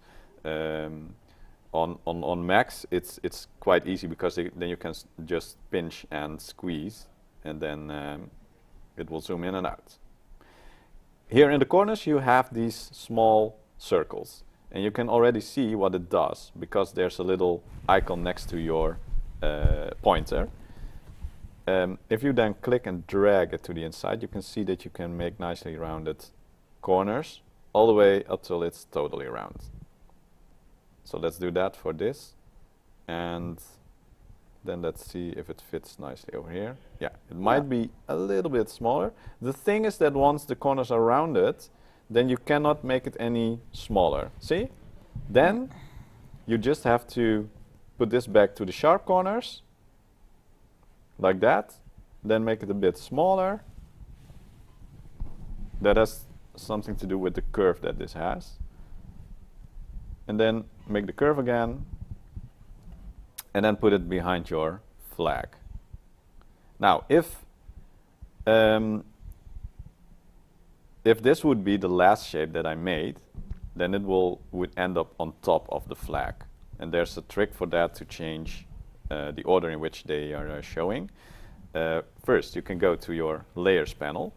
On Macs, it's quite easy, because then you can just pinch and squeeze, and then it will zoom in and out. Here in the corners, you have these small circles, and you can already see what it does, because there's a little icon next to your pointer. If you then click and drag it to the inside, you can see that you can make nicely rounded corners all the way up till it's totally round. So let's do that for this, and then let's see if it fits nicely over here. Yeah, it might be a little bit smaller. The thing is that once the corners are rounded, then you cannot make it any smaller. See? Then you just have to put this back to the sharp corners, like that. Then make it a bit smaller. That has something to do with the curve that this has. And then make the curve again, and then put it behind your flag. Now, if this would be the last shape that I made, then it would end up on top of the flag. And there's a trick for that to change the order in which they are showing. First, you can go to your layers panel.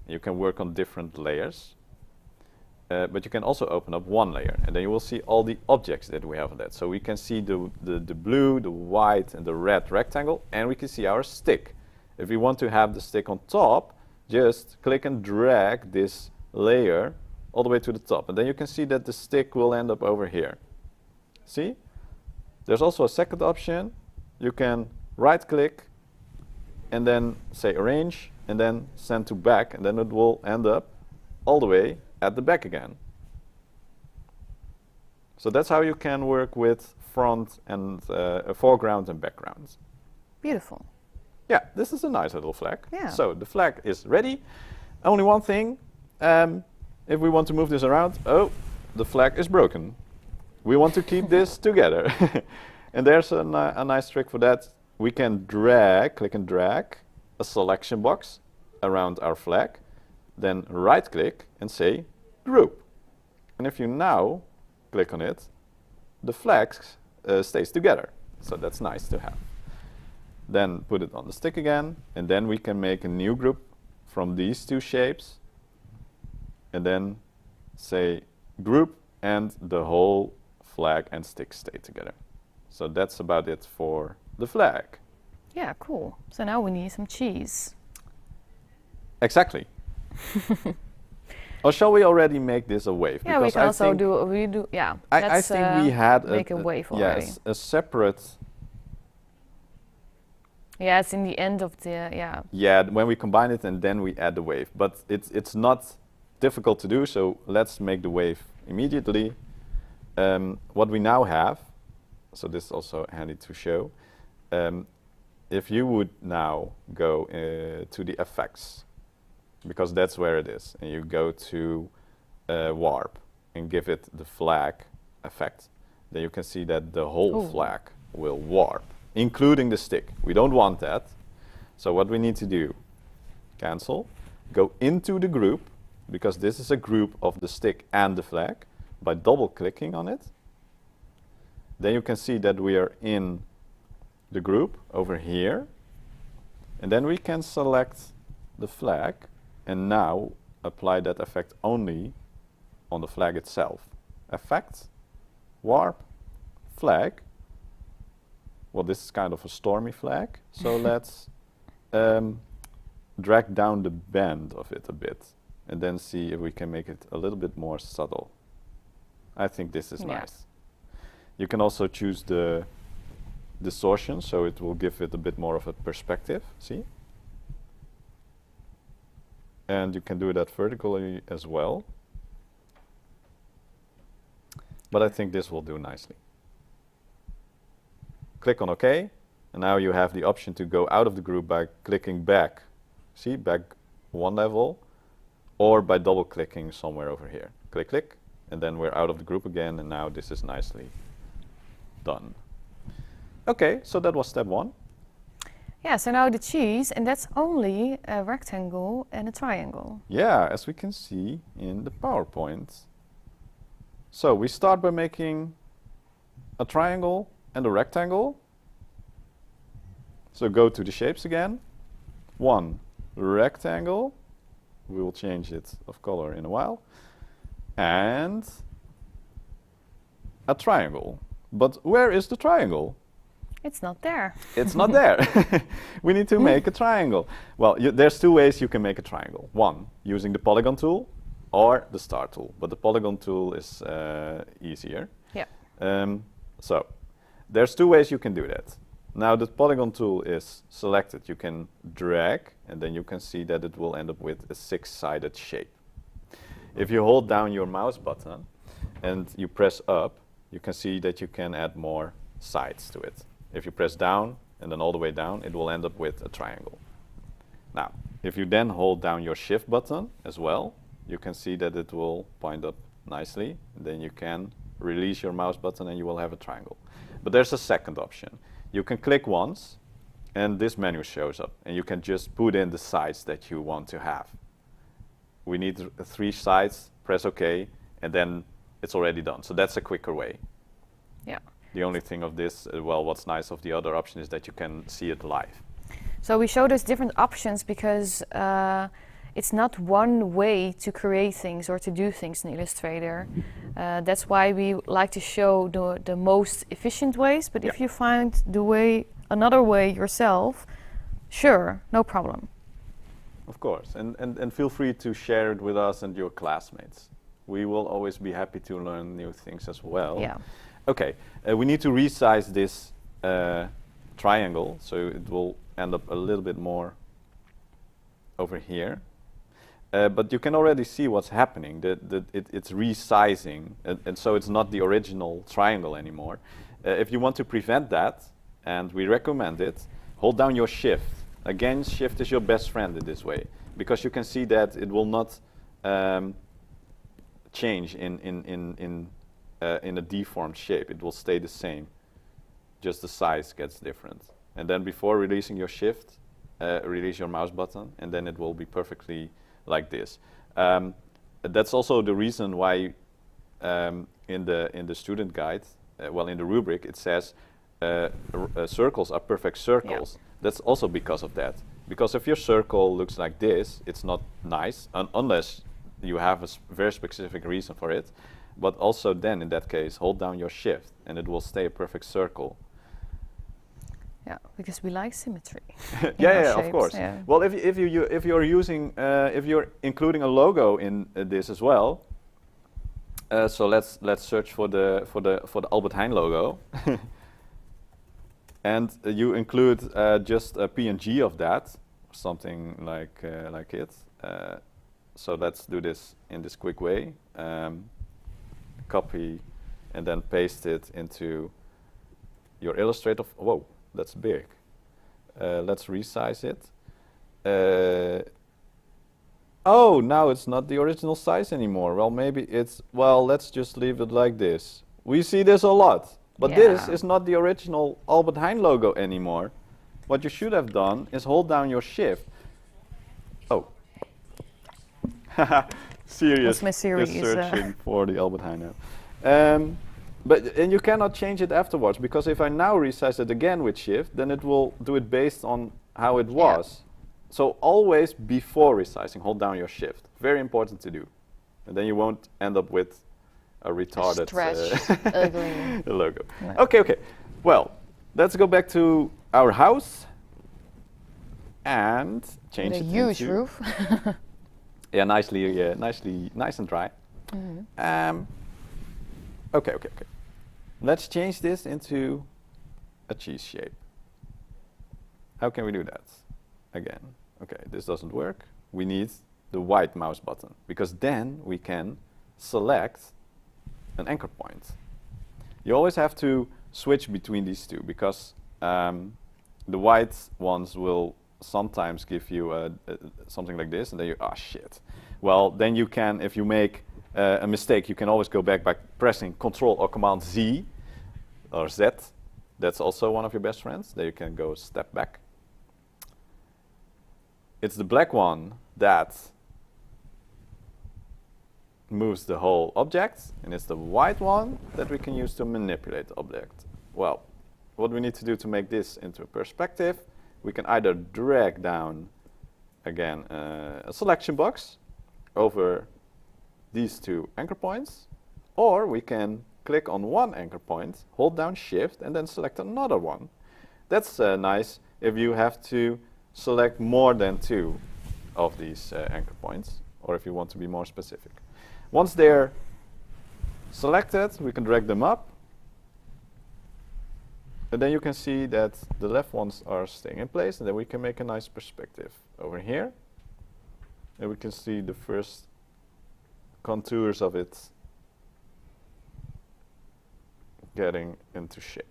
You can work on different layers. But you can also open up one layer, and then you will see all the objects that we have on that. So we can see the blue, the white, and the red rectangle, and we can see our stick. If we want to have the stick on top, just click and drag this layer all the way to the top, and then you can see that the stick will end up over here. See? There's also a second option. You can right-click and then say Arrange, and then Send to Back, and then it will end up all the way at the back again. So that's how you can work with front and foreground and background. Beautiful. Yeah, this is a nice little flag. Yeah. So the flag is ready. Only one thing, if we want to move this around, oh, the flag is broken. We want to keep this together. And there's a nice trick for that. We can drag, click and drag a selection box around our flag, then right click and say Group. And if you now click on it, the flag stays together. So that's nice to have. Then put it on the stick again, and then we can make a new group from these two shapes, and then say Group, and the whole flag and stick stay together. So that's about it for the flag. Yeah, cool. So now we need some cheese. Exactly. Or shall we already make this a wave? Yeah, we Because can I also think do redo. Yeah, I think we had make a wave already. yes, a separate. Yeah, it's in the end of the Yeah, when we combine it and then we add the wave. But it's not difficult to do, so let's make the wave immediately. What we now have, so this is also handy to show. If you would now go to the effects, because that's where it is, and you go to warp and give it the flag effect, then you can see that the whole flag will warp, including the stick. We don't want that. So what we need to do, cancel, go into the group, because this is a group of the stick and the flag, by double clicking on it. Then you can see that we are in the group over here. And then we can select the flag and now apply that effect only on the flag itself. Effect, warp, flag. Well, this is kind of a stormy flag, so let's drag down the bend of it a bit and then see if we can make it a little bit more subtle. I think this is nice. You can also choose the distortion, so it will give it a bit more of a perspective, see? And you can do that vertically as well. But I think this will do nicely. Click on OK, and now you have the option to go out of the group by clicking back. See, back one level, or by double clicking somewhere over here. Click, click, and then we're out of the group again, and now this is nicely done. Okay, so that was step one. Yeah, so now the cheese, and that's only a rectangle and a triangle. Yeah, as we can see in the PowerPoint. So we start by making a triangle and a rectangle. So go to the shapes again. One rectangle. We will change it of color in a while. And a triangle. But where is the triangle? It's not there. It's not there. We need to make a triangle. Well, there's two ways you can make a triangle. One, using the polygon tool or the star tool. But the polygon tool is easier. Yeah. So there's two ways you can do that. Now the polygon tool is selected. You can drag, and then you can see that it will end up with a six-sided shape. If you hold down your mouse button and you press up, you can see that you can add more sides to it. If you press down and then all the way down, it will end up with a triangle. Now, if you then hold down your shift button as well, you can see that it will point up nicely. Then you can release your mouse button and you will have a triangle. But there's a second option. You can click once and this menu shows up, and you can just put in the sides that you want to have. We need three sides, press OK, and then it's already done. So that's a quicker way. Yeah. The only thing of this, well, what's nice of the other option is that you can see it live. So we show those different options because it's not one way to create things or to do things in Illustrator. That's why we like to show the most efficient ways, but if you find another way yourself, sure, no problem. Of course, and feel free to share it with us and your classmates. We will always be happy to learn new things as well. Yeah. Okay, we need to resize this triangle, so it will end up a little bit more over here. But you can already see what's happening. It's resizing, and so it's not the original triangle anymore. If you want to prevent that, and we recommend it, hold down your shift. Again, shift is your best friend in this way, because you can see that it will not change in a deformed shape. It will stay the same, just the size gets different. And then before releasing your shift, release your mouse button, and then it will be perfectly like this. That's also the reason why in the student guide, well, in the rubric, it says circles are perfect circles. Yeah. That's also because of that. Because if your circle looks like this, it's not nice, unless you have a very specific reason for it. But also then, in that case, hold down your shift, and it will stay a perfect circle. Yeah, because we like symmetry. Yeah, of shapes, course. yeah. Well, if you're using if you're including a logo in this as well, so let's search for the Albert Heijn logo, and you include just a PNG of that, something like it. So let's do this in this quick way. Copy, and then paste it into your Illustrator. Whoa, that's big. Let's resize it. Oh, now it's not the original size anymore. Well, maybe it's, well, let's just leave it like this. We see this a lot, but this is not the original Albert Heijn logo anymore. What you should have done is hold down your shift. Oh. Serious. What's my series? Is searching for the Albert Heijn now. And you cannot change it afterwards, because if I now resize it again with shift, then it will do it based on how it was. So always before resizing, hold down your shift. Very important to do. And then you won't end up with a retarded ugly logo. No. Okay. Well, let's go back to our house and change the it huge into roof. yeah, nice and dry. Mm-hmm. Okay. Let's change this into a cheese shape. How can we do that? Again, okay, this doesn't work. We need the white mouse button, because then we can select an anchor point. You always have to switch between these two, because the white ones will sometimes give you something like this, and then you, ah, shit. Well, then you can, if you make a mistake, you can always go back by pressing Control or Command Z or Z. That's also one of your best friends. There you can go a step back. It's the black one that moves the whole object, and it's the white one that we can use to manipulate the object. Well, what we need to do to make this into a perspective, we can either drag down, again, a selection box over these two anchor points, or we can click on one anchor point, hold down Shift, and then select another one. That's nice if you have to select more than two of these anchor points, or if you want to be more specific. Once they're selected, we can drag them up, and then you can see that the left ones are staying in place, and then we can make a nice perspective over here, and we can see the first contours of it getting into shape.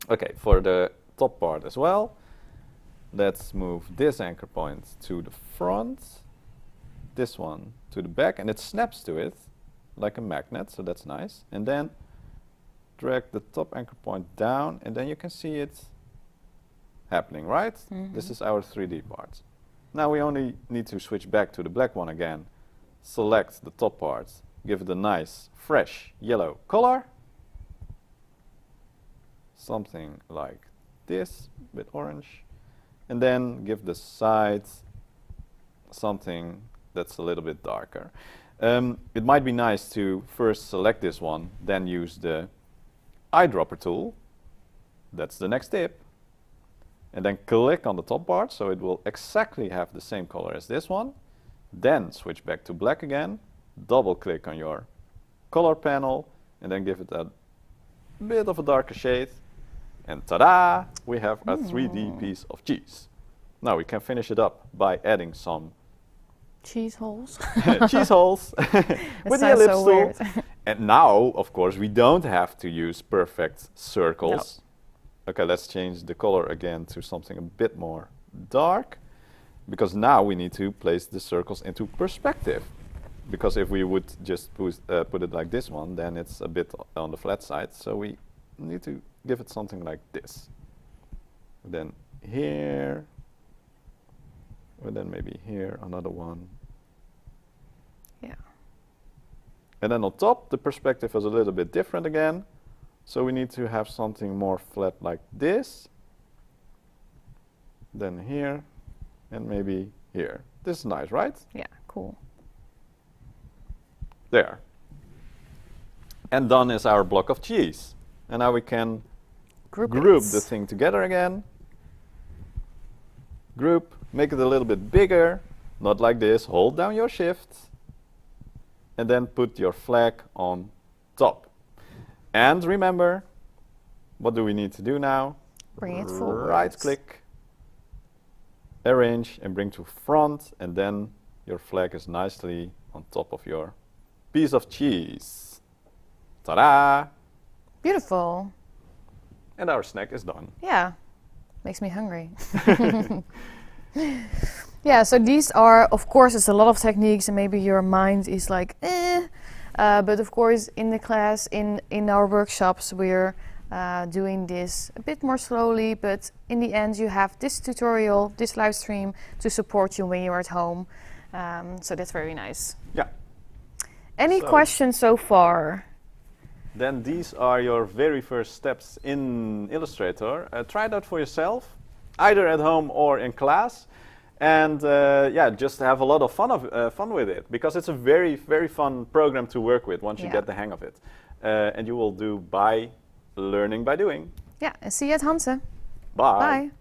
Okay, for the top part as well, let's move this anchor point to the front, this one to the back, and it snaps to it like a magnet, so that's nice. And then drag the top anchor point down, and then you can see it happening, right? Mm-hmm. This is our 3D part. Now we only need to switch back to the black one again, select the top part, give it a nice fresh yellow color, something like this with orange, and then give the sides something that's a little bit darker. It might be nice to first select this one, then use the eyedropper tool. That's the next tip. And then click on the top part, so it will exactly have the same color as this one. Then switch back to black again, double click on your color panel, and then give it a bit of a darker shade. And ta-da! We have a 3D piece of cheese. Now we can finish it up by adding some cheese holes. cheese holes with the ellipse so tool. weird. And now, of course, we don't have to use perfect circles. No. Okay, let's change the color again to something a bit more dark, because now we need to place the circles into perspective. Because if we would just put it like this one, then it's a bit on the flat side. So we need to give it something like this. Then here, and then maybe here, another one. Yeah. And then on top, the perspective is a little bit different again. So we need to have something more flat like this. Then here, and maybe here. This is nice, right? Yeah, cool. There. And done is our block of cheese. And now we can group the thing together again. Group, make it a little bit bigger, not like this. Hold down your shift and then put your flag on top. And remember, what do we need to do now? Bring it forward. Right click, arrange and bring to front, and then your flag is nicely on top of your piece of cheese. Ta-da! Beautiful. And our snack is done. Yeah, makes me hungry. Yeah, so these are, of course, it's a lot of techniques and maybe your mind is like, eh. But of course, in the class, in our workshops, we're doing this a bit more slowly, but in the end you have this tutorial, this live stream to support you when you're at home. So that's very nice. Yeah. Any questions so far? Then these are your very first steps in Illustrator. Try it out for yourself, either at home or in class. And yeah, just have a lot of fun with it, because it's a very, very fun program to work with once you get the hang of it. And you will do by learning by doing. Yeah, and see you at Hanse. Bye. Bye.